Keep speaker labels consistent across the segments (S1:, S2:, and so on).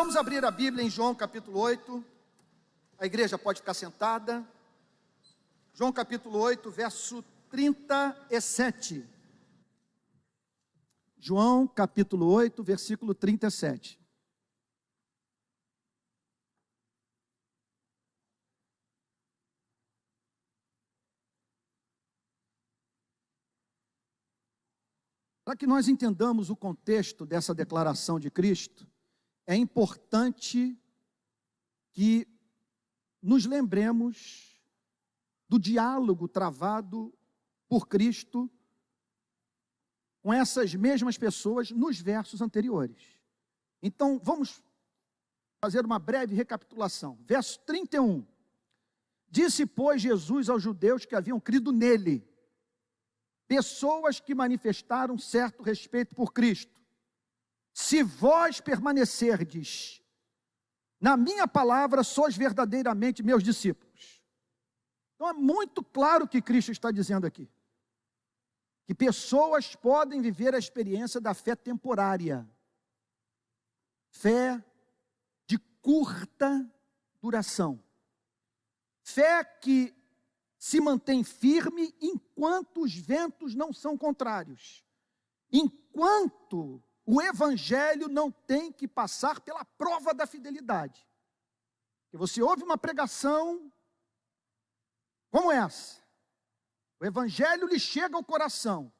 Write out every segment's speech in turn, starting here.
S1: Vamos abrir a Bíblia em João capítulo 8. A igreja pode ficar sentada. João capítulo 8, verso 37. João capítulo 8, versículo 37. Para que nós entendamos o contexto dessa declaração de Cristo, é importante que nos lembremos do diálogo travado por Cristo com essas mesmas pessoas nos versos anteriores. Então, vamos fazer uma breve recapitulação. Verso 31. Disse, pois, Jesus aos judeus que haviam crido nele, pessoas que manifestaram certo respeito por Cristo: se vós permanecerdes na minha palavra, sois verdadeiramente meus discípulos. Então é muito claro o que Cristo está dizendo aqui. Que pessoas podem viver a experiência da fé temporária. Fé de curta duração. Fé que se mantém firme enquanto os ventos não são contrários. Enquanto o evangelho não tem que passar pela prova da fidelidade. E você ouve uma pregação como essa. O evangelho lhe chega ao coração.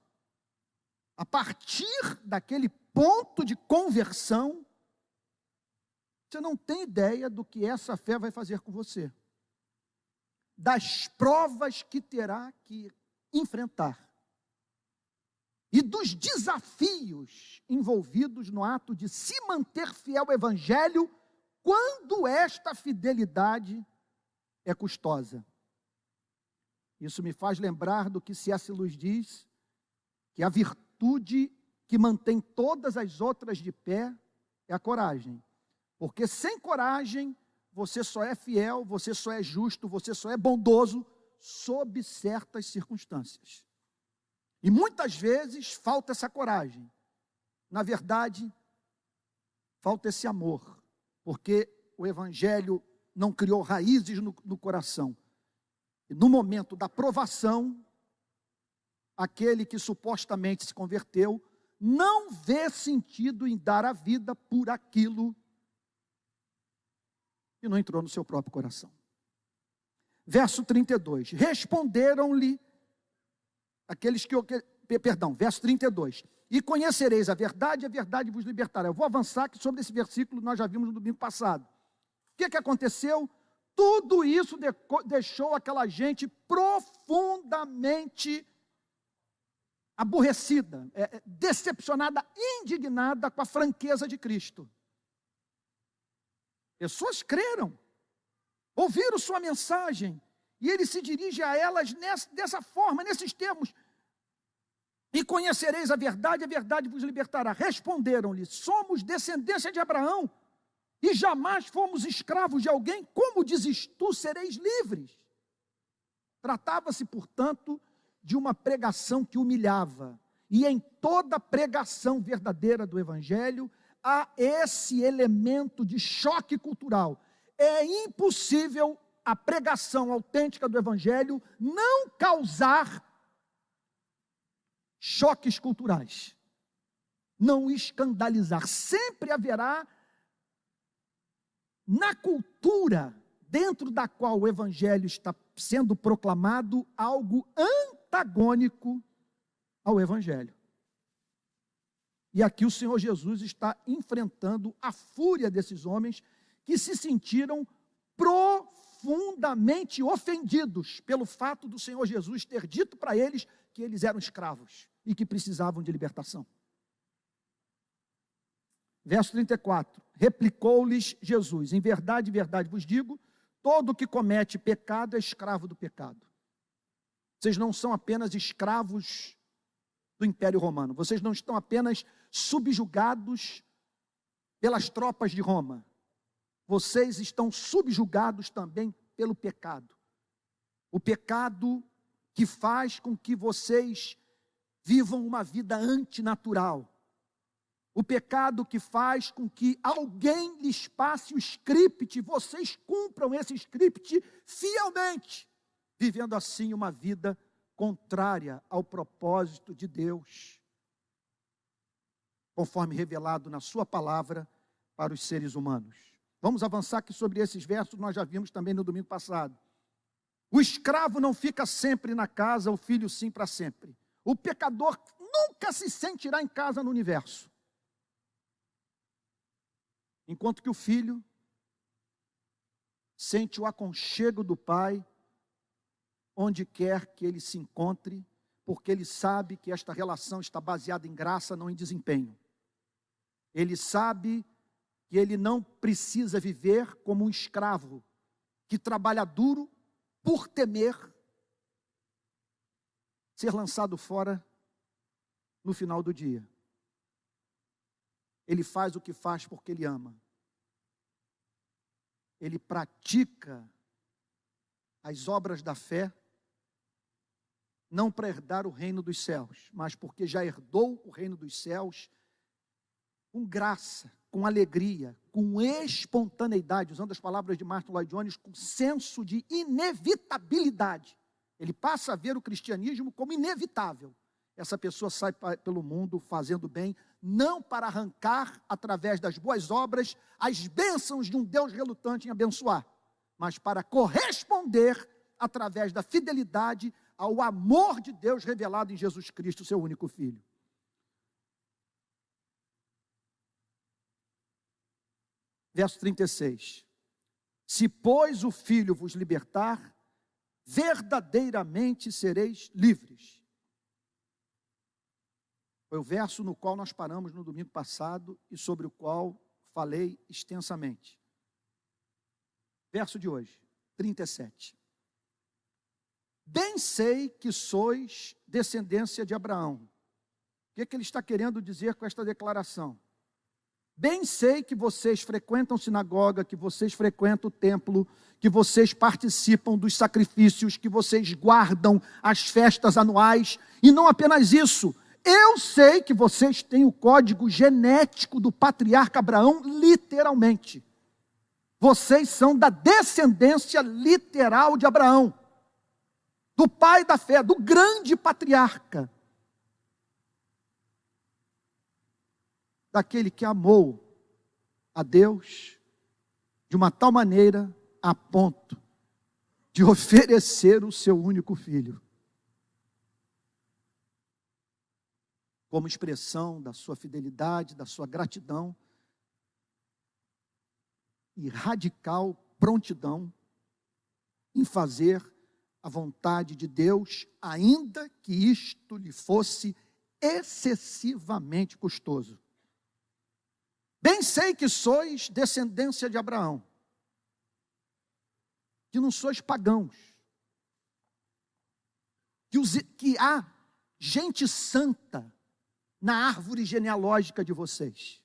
S1: A partir daquele ponto de conversão, você não tem ideia do que essa fé vai fazer com você. Das provas que terá que enfrentar. E dos desafios envolvidos no ato de se manter fiel ao evangelho, quando esta fidelidade é custosa. Isso me faz lembrar do que C.S. Lewis diz, que a virtude que mantém todas as outras de pé é a coragem. Porque sem coragem, você só é fiel, você só é justo, você só é bondoso, sob certas circunstâncias. E muitas vezes falta essa coragem. Na verdade, falta esse amor, porque o evangelho não criou raízes no coração. E no momento da provação, aquele que supostamente se converteu, não vê sentido em dar a vida por aquilo que não entrou no seu próprio coração. Verso 32. Responderam-lhe aqueles que, verso 32, e conhecereis a verdade vos libertará. Eu vou avançar, que sobre esse versículo nós já vimos no domingo passado. O que aconteceu? Tudo isso deixou aquela gente profundamente aborrecida, decepcionada, indignada com a franqueza de Cristo. Pessoas creram, ouviram sua mensagem, e ele se dirige a elas dessa forma, nesses termos. E conhecereis a verdade vos libertará. Responderam-lhe, somos descendência de Abraão, e jamais fomos escravos de alguém. Como dizes tu, sereis livres? Tratava-se, portanto, de uma pregação que humilhava. E em toda pregação verdadeira do evangelho, há esse elemento de choque cultural. É impossível a pregação autêntica do evangelho não causar choques culturais, não escandalizar. Sempre haverá na cultura dentro da qual o evangelho está sendo proclamado algo antagônico ao evangelho. E aqui o Senhor Jesus está enfrentando a fúria desses homens que se sentiram profundamente ofendidos pelo fato do Senhor Jesus ter dito para eles que eles eram escravos e que precisavam de libertação. Verso 34, replicou-lhes Jesus, em verdade vos digo, todo que comete pecado é escravo do pecado. Vocês não são apenas escravos do Império Romano, vocês não estão apenas subjugados pelas tropas de Roma, vocês estão subjugados também pelo pecado. O pecado que faz com que vocês vivam uma vida antinatural. O pecado que faz com que alguém lhes passe o script, e vocês cumpram esse script fielmente, vivendo assim uma vida contrária ao propósito de Deus, conforme revelado na sua palavra para os seres humanos. Vamos avançar aqui sobre esses versos, nós já vimos também no domingo passado. O escravo não fica sempre na casa, o filho sim para sempre. O pecador nunca se sentirá em casa no universo. Enquanto que o filho sente o aconchego do pai, onde quer que ele se encontre, porque ele sabe que esta relação está baseada em graça, não em desempenho. Ele sabe que ele não precisa viver como um escravo, que trabalha duro por temer ser lançado fora no final do dia. Ele faz o que faz porque ele ama. Ele pratica as obras da fé, não para herdar o reino dos céus, mas porque já herdou o reino dos céus com graça, com alegria, com espontaneidade, usando as palavras de Martin Lloyd Jones, com senso de inevitabilidade. Ele passa a ver o cristianismo como inevitável. Essa pessoa sai pelo mundo fazendo bem, não para arrancar, através das boas obras, as bênçãos de um Deus relutante em abençoar, mas para corresponder, através da fidelidade, ao amor de Deus revelado em Jesus Cristo, seu único Filho. Verso 36. Se, pois, o Filho vos libertar, verdadeiramente sereis livres. Foi o verso no qual nós paramos no domingo passado e sobre o qual falei extensamente. Verso de hoje, 37. Bem sei que sois descendência de Abraão. O que ele está querendo dizer com esta declaração? Bem sei que vocês frequentam sinagoga, que vocês frequentam o templo, que vocês participam dos sacrifícios, que vocês guardam as festas anuais, e não apenas isso, eu sei que vocês têm o código genético do patriarca Abraão, literalmente. Vocês são da descendência literal de Abraão, do pai da fé, do grande patriarca, daquele que amou a Deus de uma tal maneira a ponto de oferecer o seu único filho, como expressão da sua fidelidade, da sua gratidão e radical prontidão em fazer a vontade de Deus, ainda que isto lhe fosse excessivamente custoso. Bem sei que sois descendência de Abraão, que não sois pagãos, que há gente santa na árvore genealógica de vocês,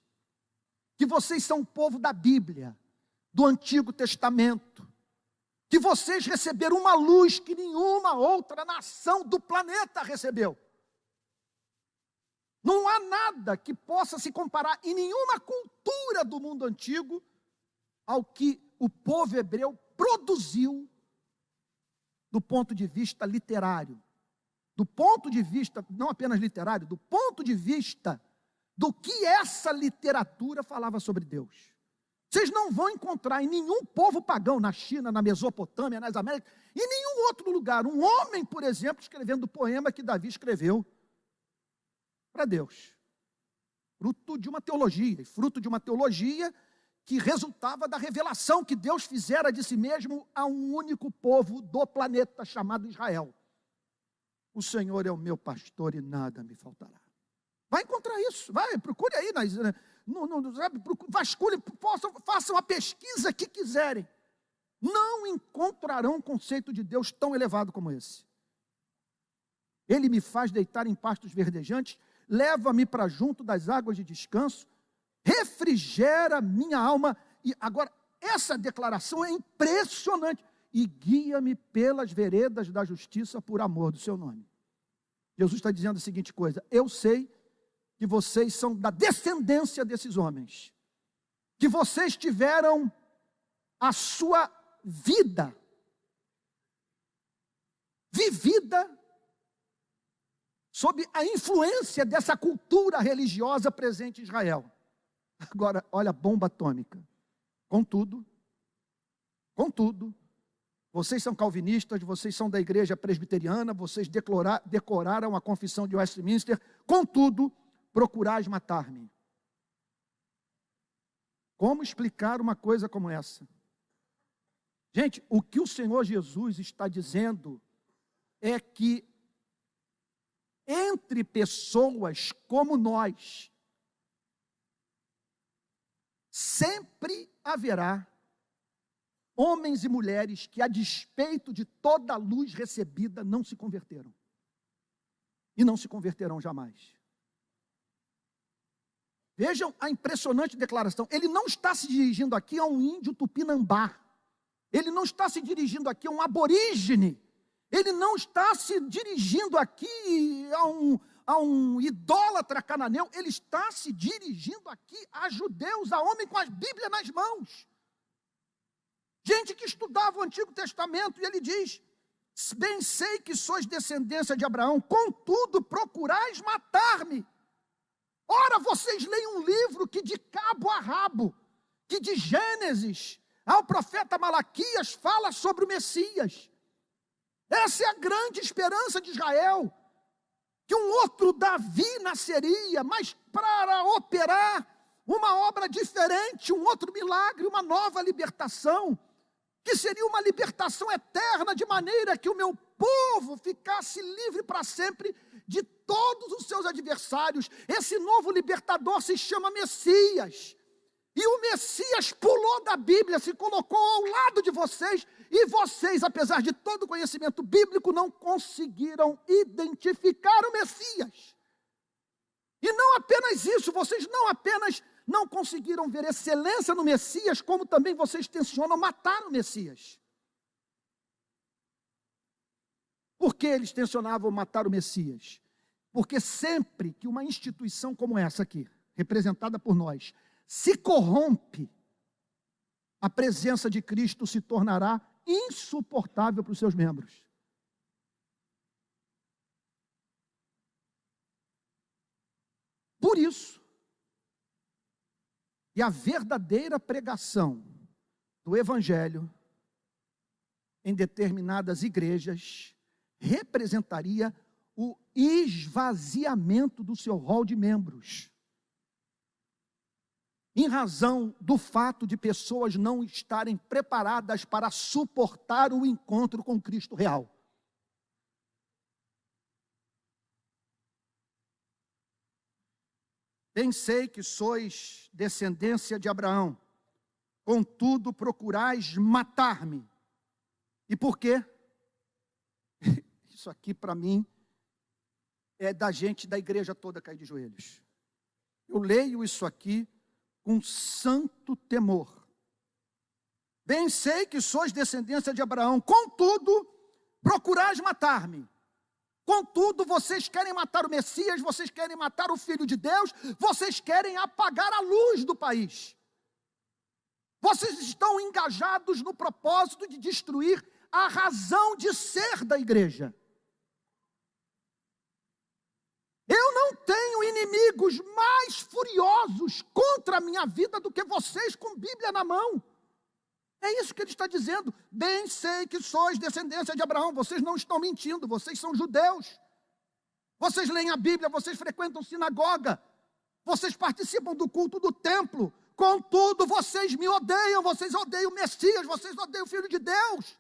S1: que vocês são o povo da Bíblia, do Antigo Testamento, que vocês receberam uma luz que nenhuma outra nação do planeta recebeu. Não há nada que possa se comparar em nenhuma cultura do mundo antigo ao que o povo hebreu produziu do ponto de vista literário. Do ponto de vista, não apenas literário, do ponto de vista do que essa literatura falava sobre Deus. Vocês não vão encontrar em nenhum povo pagão, na China, na Mesopotâmia, nas Américas, em nenhum outro lugar, um homem, por exemplo, escrevendo o poema que Davi escreveu para Deus, fruto de uma teologia que resultava da revelação que Deus fizera de si mesmo a um único povo do planeta chamado Israel. O Senhor é o meu pastor e nada me faltará. Vai encontrar isso, vai, procure aí, vasculhem, façam a pesquisa que quiserem. Não encontrarão um conceito de Deus tão elevado como esse. Ele me faz deitar em pastos verdejantes, leva-me para junto das águas de descanso, refrigera minha alma. E agora, essa declaração é impressionante. E guia-me pelas veredas da justiça por amor do seu nome. Jesus está dizendo a seguinte coisa: eu sei que vocês são da descendência desses homens, que vocês tiveram a sua vida vivida sob a influência dessa cultura religiosa presente em Israel. Agora, olha a bomba atômica. Contudo, vocês são calvinistas, vocês são da igreja presbiteriana, vocês decoraram a confissão de Westminster, contudo, procurais matar-me. Como explicar uma coisa como essa? Gente, o que o Senhor Jesus está dizendo é que entre pessoas como nós, sempre haverá homens e mulheres que, a despeito de toda a luz recebida, não se converteram. E não se converterão jamais. Vejam a impressionante declaração. Ele não está se dirigindo aqui a um índio tupinambá. Ele não está se dirigindo aqui a um aborígene. Ele não está se dirigindo aqui a um idólatra cananeu. Ele está se dirigindo aqui a judeus, a homem com as Bíblias nas mãos. Gente que estudava o Antigo Testamento, e ele diz: bem sei que sois descendência de Abraão, contudo procurais matar-me. Ora, vocês leem um livro que de cabo a rabo, que de Gênesis ao profeta Malaquias fala sobre o Messias. Essa é a grande esperança de Israel, que um outro Davi nasceria, mas para operar uma obra diferente, um outro milagre, uma nova libertação, que seria uma libertação eterna, de maneira que o meu povo ficasse livre para sempre de todos os seus adversários. Esse novo libertador se chama Messias. E o Messias pulou da Bíblia, se colocou ao lado de vocês, e vocês, apesar de todo o conhecimento bíblico, não conseguiram identificar o Messias. E não apenas isso, vocês não apenas não conseguiram ver excelência no Messias, como também vocês tensionam matar o Messias. Por que eles tensionavam matar o Messias? Porque sempre que uma instituição como essa aqui, representada por nós, se corrompe, a presença de Cristo se tornará insuportável para os seus membros. Por isso, e a verdadeira pregação do Evangelho em determinadas igrejas representaria o esvaziamento do seu rol de membros, em razão do fato de pessoas não estarem preparadas para suportar o encontro com Cristo real. Bem sei que sois descendência de Abraão, contudo procurais matar-me. E por quê? Isso aqui para mim é da gente, da igreja toda cair de joelhos. Eu leio isso aqui com santo temor. Bem sei que sois descendência de Abraão, contudo procurais matar-me. Contudo, vocês querem matar o Messias, vocês querem matar o Filho de Deus, vocês querem apagar a luz do país. Vocês estão engajados no propósito de destruir a razão de ser da igreja. Eu não tenho inimigos mais furiosos contra a minha vida do que vocês com Bíblia na mão. É isso que ele está dizendo. Bem sei que sois descendência de Abraão. Vocês não estão mentindo, vocês são judeus. Vocês leem a Bíblia, vocês frequentam sinagoga. Vocês participam do culto do templo. Contudo, vocês me odeiam, vocês odeiam o Messias, vocês odeiam o Filho de Deus.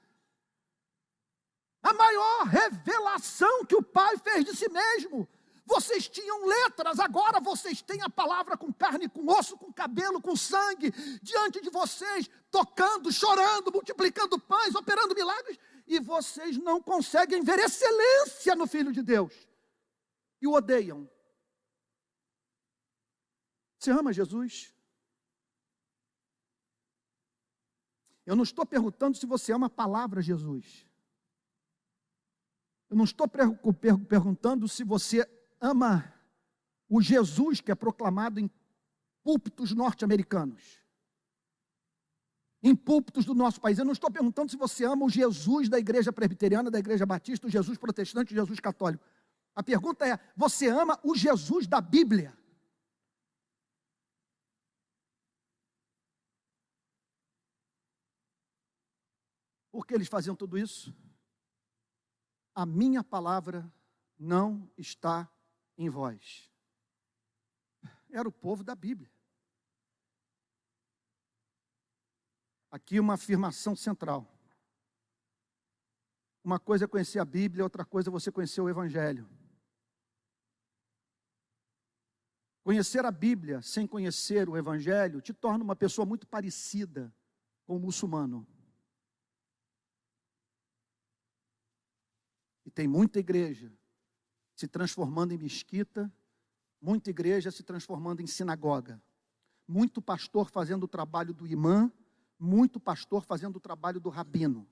S1: A maior revelação que o Pai fez de si mesmo. Vocês tinham letras, agora vocês têm a palavra com carne, com osso, com cabelo, com sangue, diante de vocês, tocando, chorando, multiplicando pães, operando milagres, e vocês não conseguem ver excelência no Filho de Deus, e o odeiam. Você ama Jesus? Eu não estou perguntando se você ama a palavra Jesus. Eu não estou perguntando se você ama o Jesus que é proclamado em púlpitos norte-americanos, em púlpitos do nosso país. Eu não estou perguntando se você ama o Jesus da igreja presbiteriana, da igreja batista, o Jesus protestante, o Jesus católico. A pergunta é, você ama o Jesus da Bíblia? Por que eles faziam tudo isso? A minha palavra não está em vós. Era o povo da Bíblia. Aqui uma afirmação central. Uma coisa é conhecer a Bíblia, outra coisa é você conhecer o Evangelho. Conhecer a Bíblia sem conhecer o Evangelho te torna uma pessoa muito parecida com o muçulmano. E tem muita igreja se transformando em mesquita, muita igreja se transformando em sinagoga, muito pastor fazendo o trabalho do imã, muito pastor fazendo o trabalho do rabino.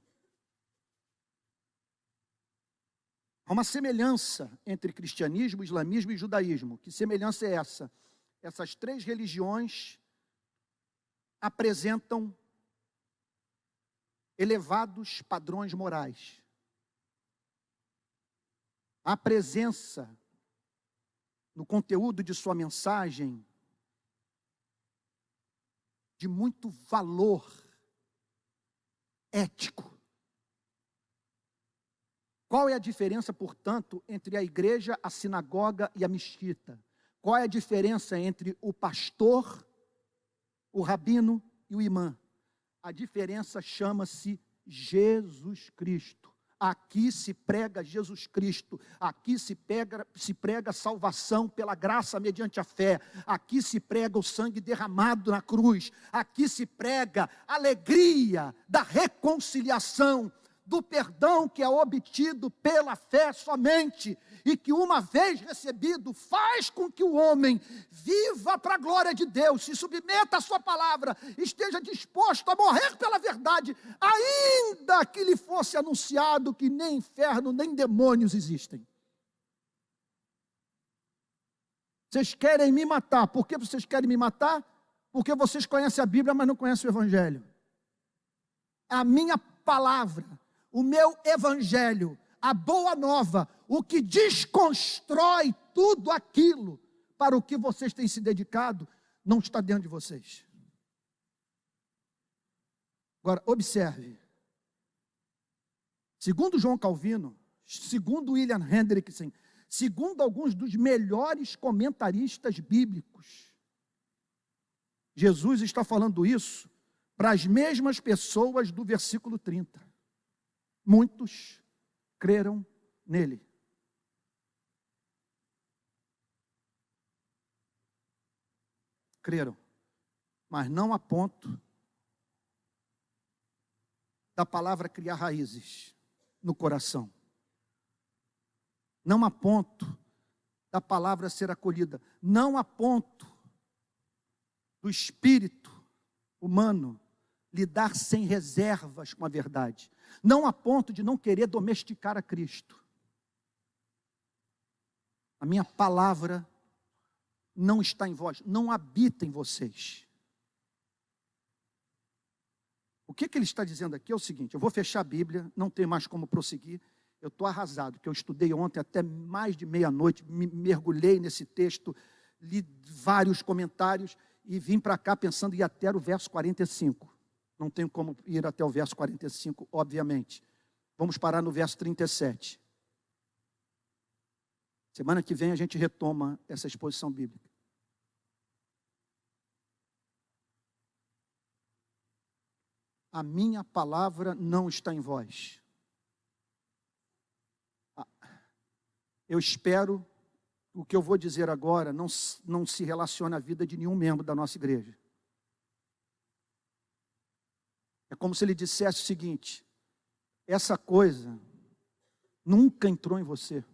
S1: Há uma semelhança entre cristianismo, islamismo e judaísmo. Que semelhança é essa? Essas três religiões apresentam elevados padrões morais. A presença no conteúdo de sua mensagem de muito valor ético. Qual é a diferença, portanto, entre a igreja, a sinagoga e a mesquita? Qual é a diferença entre o pastor, o rabino e o imã? A diferença chama-se Jesus Cristo. Aqui se prega Jesus Cristo, aqui se prega salvação pela graça mediante a fé, aqui se prega o sangue derramado na cruz, aqui se prega alegria da reconciliação, do perdão que é obtido pela fé somente, e que uma vez recebido, faz com que o homem viva para a glória de Deus, se submeta à sua palavra, esteja disposto a morrer pela verdade, ainda que lhe fosse anunciado que nem inferno, nem demônios existem. Vocês querem me matar. Por que vocês querem me matar? Porque vocês conhecem a Bíblia, mas não conhecem o Evangelho. A minha palavra, o meu Evangelho, a boa nova, o que desconstrói tudo aquilo para o que vocês têm se dedicado, não está dentro de vocês. Agora, observe. Segundo João Calvino, segundo William Hendrickson, segundo alguns dos melhores comentaristas bíblicos, Jesus está falando isso para as mesmas pessoas do versículo 30. Muitos creram nele. Creram, mas não a ponto da palavra criar raízes no coração. Não a ponto da palavra ser acolhida. Não a ponto do espírito humano lidar sem reservas com a verdade. Não a ponto de não querer domesticar a Cristo. A minha palavra não está em vós, não habita em vocês. O que ele está dizendo aqui é o seguinte: eu vou fechar a Bíblia, não tenho mais como prosseguir, eu estou arrasado, porque eu estudei ontem até mais de meia-noite, mergulhei nesse texto, li vários comentários e vim para cá pensando em ir até o verso 45. Não tenho como ir até o verso 45, obviamente. Vamos parar no verso 37. Semana que vem a gente retoma essa exposição bíblica. A minha palavra não está em vós. Eu espero o que eu vou dizer agora não se relacione à vida de nenhum membro da nossa igreja. É como se ele dissesse o seguinte: essa coisa nunca entrou em você.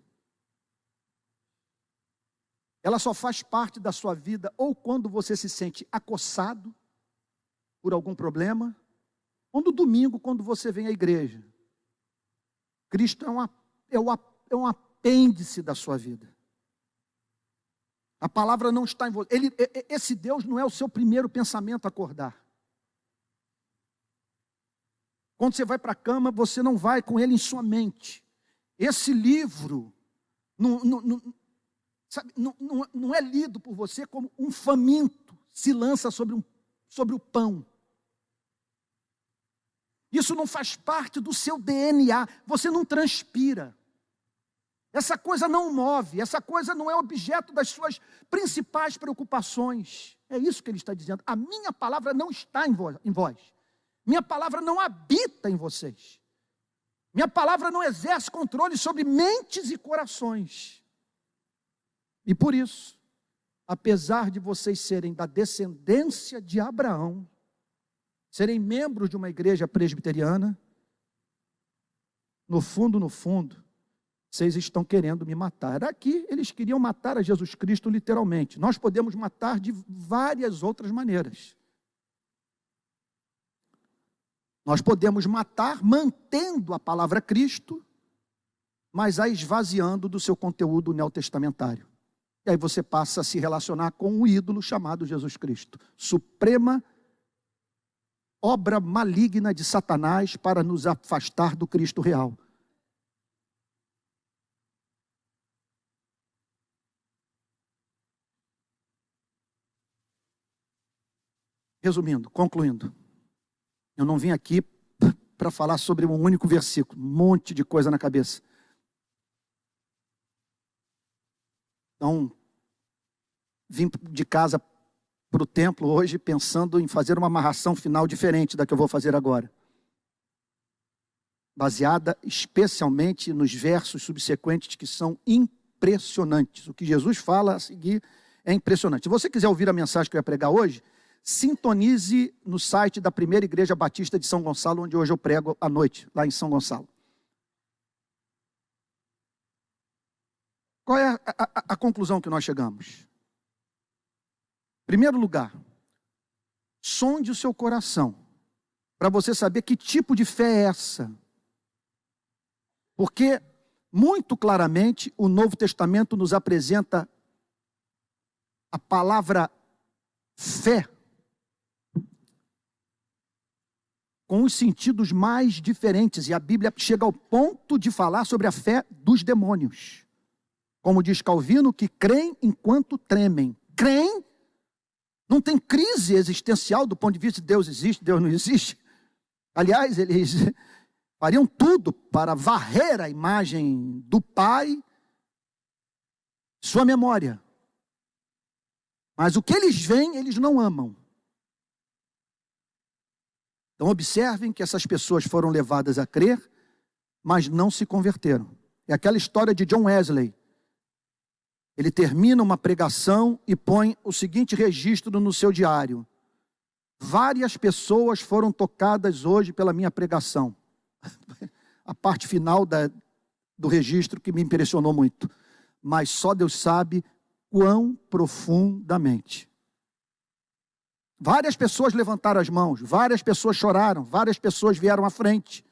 S1: Ela só faz parte da sua vida ou quando você se sente acossado por algum problema, ou no domingo quando você vem à igreja. Cristo é um apêndice da sua vida. A palavra não está em você. Esse Deus não é o seu primeiro pensamento a acordar. Quando você vai para a cama, você não vai com ele em sua mente. Esse livro não é lido por você como um faminto se lança sobre o pão. Isso não faz parte do seu DNA. Você não transpira. Essa coisa não move, essa coisa não é objeto das suas principais preocupações. É isso que ele está dizendo. A minha palavra não está em vós. Minha palavra não habita em vocês. Minha palavra não exerce controle sobre mentes e corações. E por isso, apesar de vocês serem da descendência de Abraão, serem membros de uma igreja presbiteriana, no fundo, vocês estão querendo me matar. Aqui, eles queriam matar a Jesus Cristo literalmente. Nós podemos matar de várias outras maneiras. Nós podemos matar mantendo a palavra Cristo, mas a esvaziando do seu conteúdo neotestamentário. E aí você passa a se relacionar com um ídolo chamado Jesus Cristo. Suprema obra maligna de Satanás para nos afastar do Cristo real. Resumindo, concluindo, eu não vim aqui para falar sobre um único versículo, um monte de coisa na cabeça. Então, vim de casa para o templo hoje pensando em fazer uma amarração final diferente da que eu vou fazer agora. Baseada especialmente nos versos subsequentes que são impressionantes. O que Jesus fala a seguir é impressionante. Se você quiser ouvir a mensagem que eu ia pregar hoje, sintonize no site da Primeira Igreja Batista de São Gonçalo, onde hoje eu prego à noite, lá em São Gonçalo. Qual é a conclusão que nós chegamos? Em primeiro lugar, sonde o seu coração, para você saber que tipo de fé é essa. Porque, muito claramente, o Novo Testamento nos apresenta a palavra fé com os sentidos mais diferentes, e a Bíblia chega ao ponto de falar sobre a fé dos demônios. Como diz Calvino, que creem enquanto tremem. Creem, não tem crise existencial do ponto de vista de Deus existe, Deus não existe. Aliás, eles fariam tudo para varrer a imagem do Pai, sua memória. Mas o que eles veem, eles não amam. Então observem que essas pessoas foram levadas a crer, mas não se converteram. É aquela história de John Wesley. Ele termina uma pregação e põe o seguinte registro no seu diário: várias pessoas foram tocadas hoje pela minha pregação. A parte final do registro que me impressionou muito. Mas só Deus sabe quão profundamente. Várias pessoas levantaram as mãos, várias pessoas choraram, várias pessoas vieram à frente.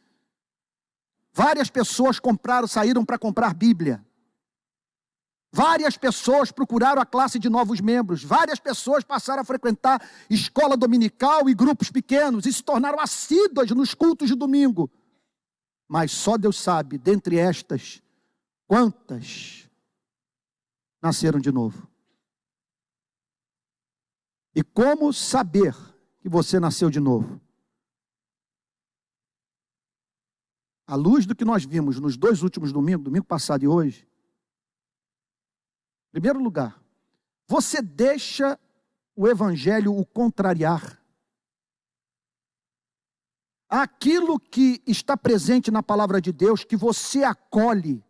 S1: Várias pessoas saíram para comprar Bíblia. Várias pessoas procuraram a classe de novos membros. Várias pessoas passaram a frequentar escola dominical e grupos pequenos e se tornaram assíduas nos cultos de domingo. Mas só Deus sabe, dentre estas, quantas nasceram de novo. E como saber que você nasceu de novo? À luz do que nós vimos nos 2 últimos domingos, domingo passado e hoje, em primeiro lugar, você deixa o evangelho o contrariar. Aquilo que está presente na palavra de Deus, que você acolhe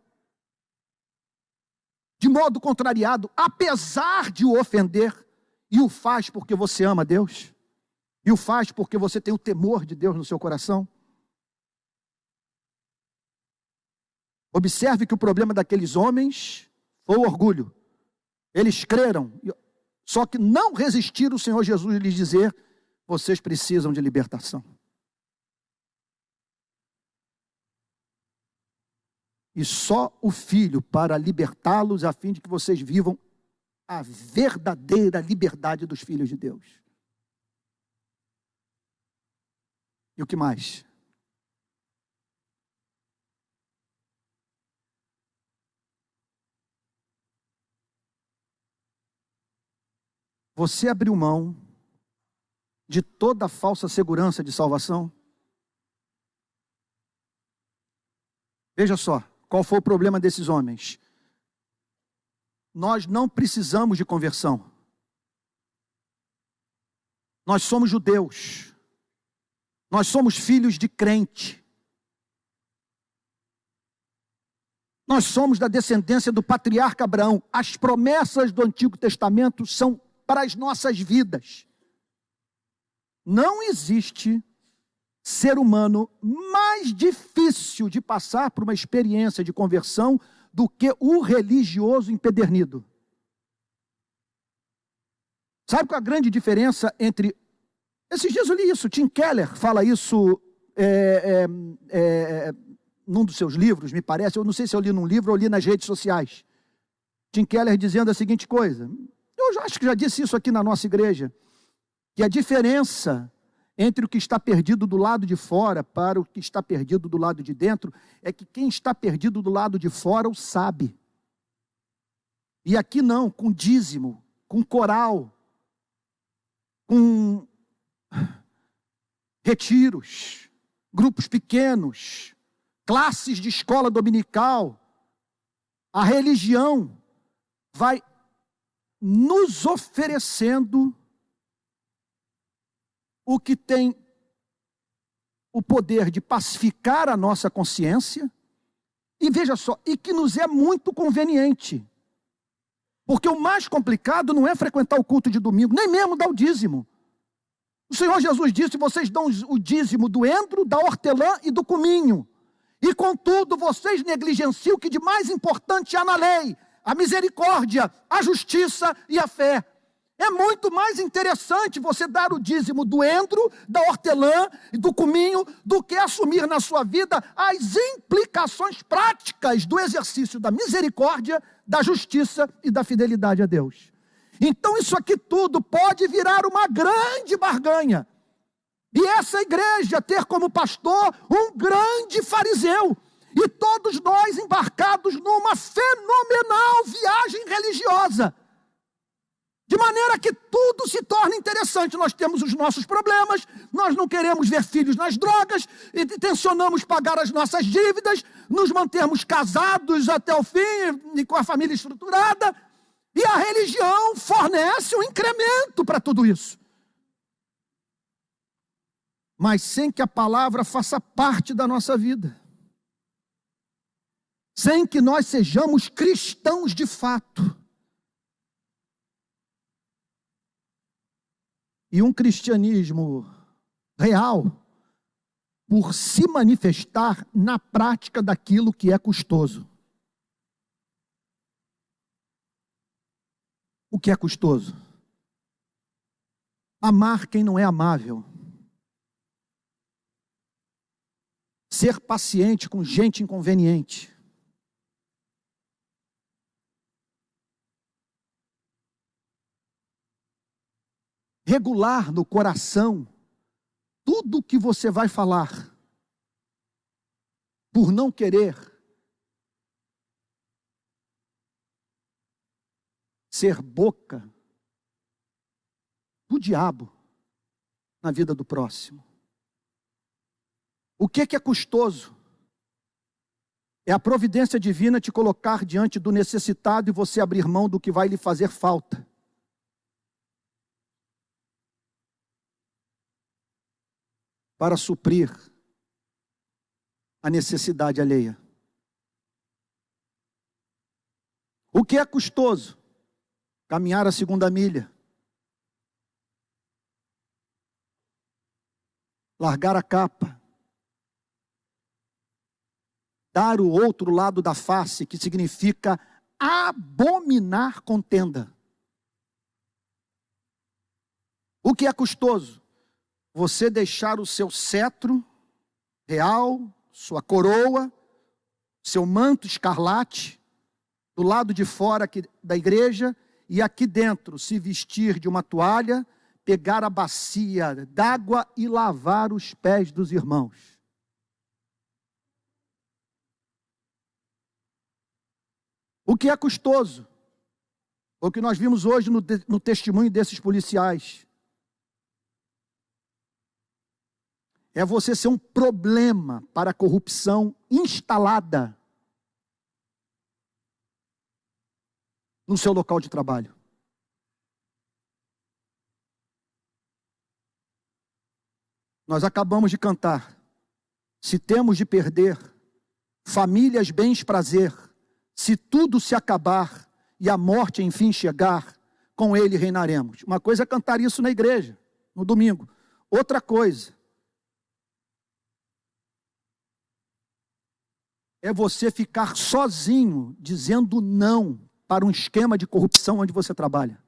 S1: de modo contrariado, apesar de o ofender, e o faz porque você ama Deus, e o faz porque você tem o temor de Deus no seu coração. Observe que o problema daqueles homens foi o orgulho. Eles creram, só que não resistiram o Senhor Jesus lhes dizer: vocês precisam de libertação. E só o Filho para libertá-los a fim de que vocês vivam a verdadeira liberdade dos filhos de Deus. E o que mais? Você abriu mão de toda a falsa segurança de salvação? Veja só, qual foi o problema desses homens? Nós não precisamos de conversão. Nós somos judeus. Nós somos filhos de crente. Nós somos da descendência do patriarca Abraão. As promessas do Antigo Testamento são para as nossas vidas. Não existe ser humano mais difícil de passar por uma experiência de conversão do que o religioso empedernido. Sabe qual é a grande diferença entre... Esses dias eu li isso, Tim Keller fala isso num dos seus livros, me parece, eu não sei se eu li num livro ou li nas redes sociais. Tim Keller dizendo a seguinte coisa, eu acho que já disse isso aqui na nossa igreja, que a diferença entre o que está perdido do lado de fora para o que está perdido do lado de dentro é que quem está perdido do lado de fora o sabe. E aqui não, com dízimo, com coral, com retiros, grupos pequenos, classes de escola dominical, a religião vai nos oferecendo o que tem o poder de pacificar a nossa consciência, e veja só, e que nos é muito conveniente. Porque o mais complicado não é frequentar o culto de domingo, nem mesmo dar o dízimo. O Senhor Jesus disse, vocês dão o dízimo do endro, da hortelã e do cominho. E contudo, vocês negligenciam o que de mais importante há na lei, a misericórdia, a justiça e a fé. É muito mais interessante você dar o dízimo do endro, da hortelã e do cominho, do que assumir na sua vida as implicações práticas do exercício da misericórdia, da justiça e da fidelidade a Deus. Então isso aqui tudo pode virar uma grande barganha. E essa igreja ter como pastor um grande fariseu. E todos nós embarcados numa fenomenal viagem religiosa. De maneira que tudo se torna interessante. Nós temos os nossos problemas, nós não queremos ver filhos nas drogas, intencionamos pagar as nossas dívidas, nos mantermos casados até o fim e com a família estruturada. E a religião fornece um incremento para tudo isso. Mas sem que a palavra faça parte da nossa vida. Sem que nós sejamos cristãos de fato. E um cristianismo real, por se manifestar na prática daquilo que é custoso. O que é custoso? Amar quem não é amável. Ser paciente com gente inconveniente. Regular no coração tudo o que você vai falar, por não querer ser boca do diabo na vida do próximo. O que é custoso? É a providência divina te colocar diante do necessitado e você abrir mão do que vai lhe fazer falta. Para suprir a necessidade alheia. O que é custoso? Caminhar a segunda milha. Largar a capa. Dar o outro lado da face, que significa abominar contenda. O que é custoso? Você deixar o seu cetro real, sua coroa, seu manto escarlate, do lado de fora aqui da igreja, e aqui dentro se vestir de uma toalha, pegar a bacia d'água e lavar os pés dos irmãos. O que é custoso? O que nós vimos hoje no testemunho desses policiais. É você ser um problema para a corrupção instalada no seu local de trabalho. Nós acabamos de cantar. Se temos de perder famílias, bens, prazer, se tudo se acabar e a morte enfim chegar, com ele reinaremos. Uma coisa é cantar isso na igreja, no domingo. Outra coisa é você ficar sozinho dizendo não para um esquema de corrupção onde você trabalha.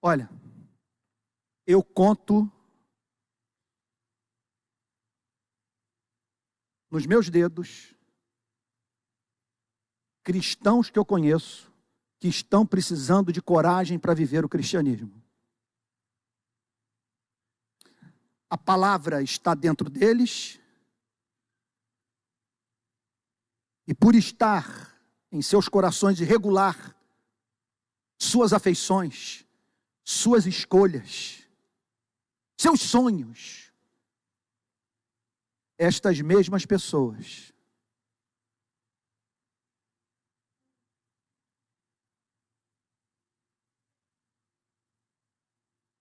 S1: Olha, eu conto nos meus dedos cristãos que eu conheço que estão precisando de coragem para viver o cristianismo. A palavra está dentro deles e por estar em seus corações e regular suas afeições, suas escolhas, seus sonhos, estas mesmas pessoas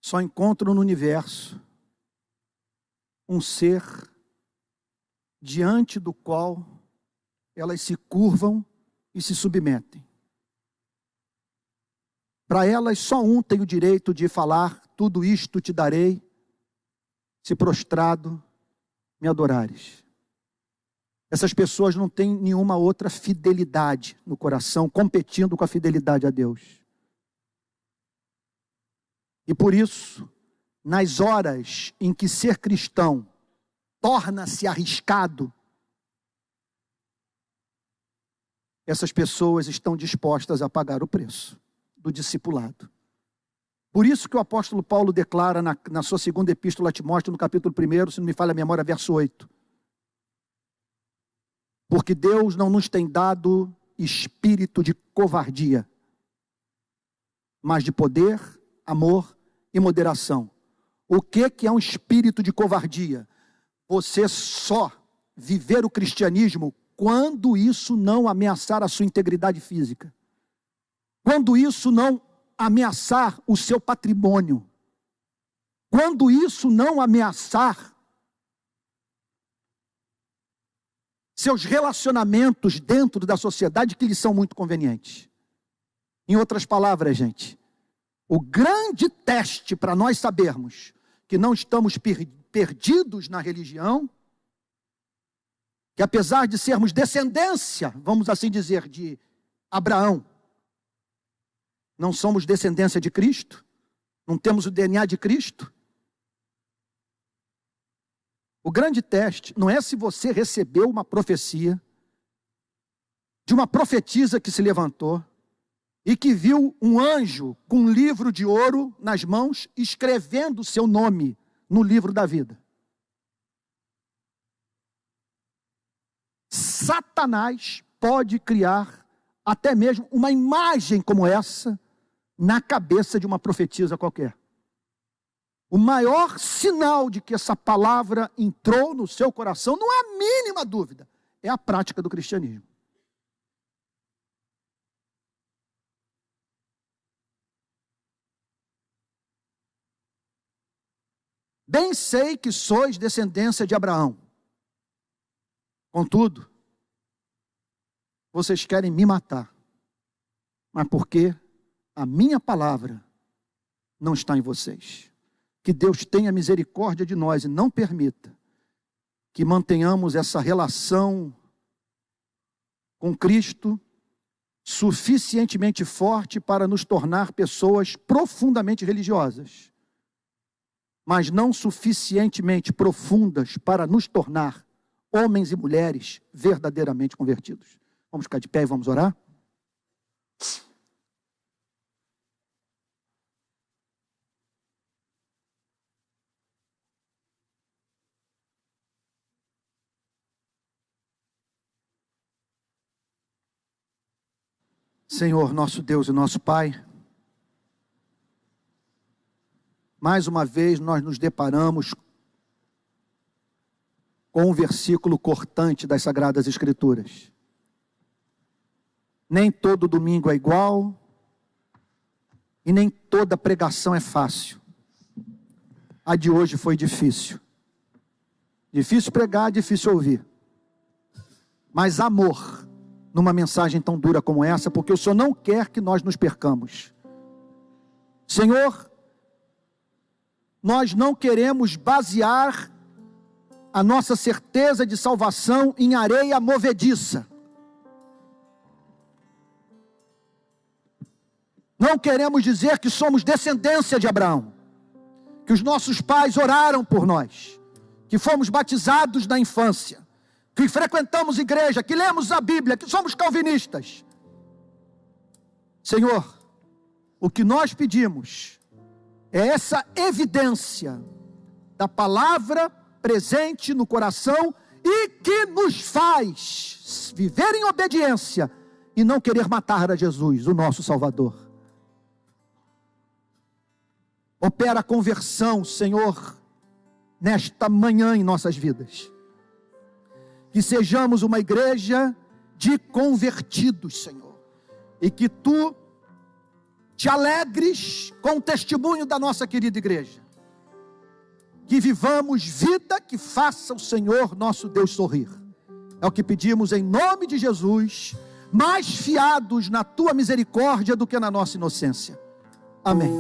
S1: só encontram no universo um ser diante do qual elas se curvam e se submetem. Para elas, só um tem o direito de falar: tudo isto te darei, se prostrado me adorares. Essas pessoas não têm nenhuma outra fidelidade no coração, competindo com a fidelidade a Deus. E por isso, nas horas em que ser cristão torna-se arriscado, essas pessoas estão dispostas a pagar o preço do discipulado. Por isso que o apóstolo Paulo declara na sua segunda epístola a Timóteo, no capítulo 1, se não me falha a memória, verso 8. Porque Deus não nos tem dado espírito de covardia, mas de poder, amor e moderação. O que é um espírito de covardia? Você só viver o cristianismo quando isso não ameaçar a sua integridade física. Quando isso não ameaçar o seu patrimônio. Quando isso não ameaçar seus relacionamentos dentro da sociedade que lhes são muito convenientes. Em outras palavras, gente, o grande teste para nós sabermos que não estamos perdidos na religião, que apesar de sermos descendência, vamos assim dizer, de Abraão, não somos descendência de Cristo, não temos o DNA de Cristo. O grande teste não é se você recebeu uma profecia de uma profetisa que se levantou e que viu um anjo com um livro de ouro nas mãos, escrevendo o seu nome no livro da vida. Satanás pode criar até mesmo uma imagem como essa na cabeça de uma profetisa qualquer. O maior sinal de que essa palavra entrou no seu coração, não há a mínima dúvida, é a prática do cristianismo. Bem sei que sois descendência de Abraão. Contudo, vocês querem me matar. Mas porque a minha palavra não está em vocês. Que Deus tenha misericórdia de nós e não permita que mantenhamos essa relação com Cristo suficientemente forte para nos tornar pessoas profundamente religiosas, mas não suficientemente profundas para nos tornar homens e mulheres verdadeiramente convertidos. Vamos ficar de pé e vamos orar? Senhor, nosso Deus e nosso Pai, mais uma vez nós nos deparamos com um versículo cortante das Sagradas Escrituras. Nem todo domingo é igual, e nem toda pregação é fácil. A de hoje foi difícil. Difícil pregar, difícil ouvir. Mas amor numa mensagem tão dura como essa, porque o Senhor não quer que nós nos percamos. Senhor, nós não queremos basear a nossa certeza de salvação em areia movediça. Não queremos dizer que somos descendência de Abraão, que os nossos pais oraram por nós, que fomos batizados na infância, que frequentamos igreja, que lemos a Bíblia, que somos calvinistas. Senhor, o que nós pedimos é essa evidência da palavra presente no coração e que nos faz viver em obediência e não querer matar a Jesus, o nosso Salvador. Opera a conversão, Senhor, nesta manhã em nossas vidas. Que sejamos uma igreja de convertidos, Senhor. E que Tu te alegres com o testemunho da nossa querida igreja. Que vivamos vida que faça o Senhor nosso Deus sorrir. É o que pedimos em nome de Jesus, mais fiados na Tua misericórdia do que na nossa inocência. Amém.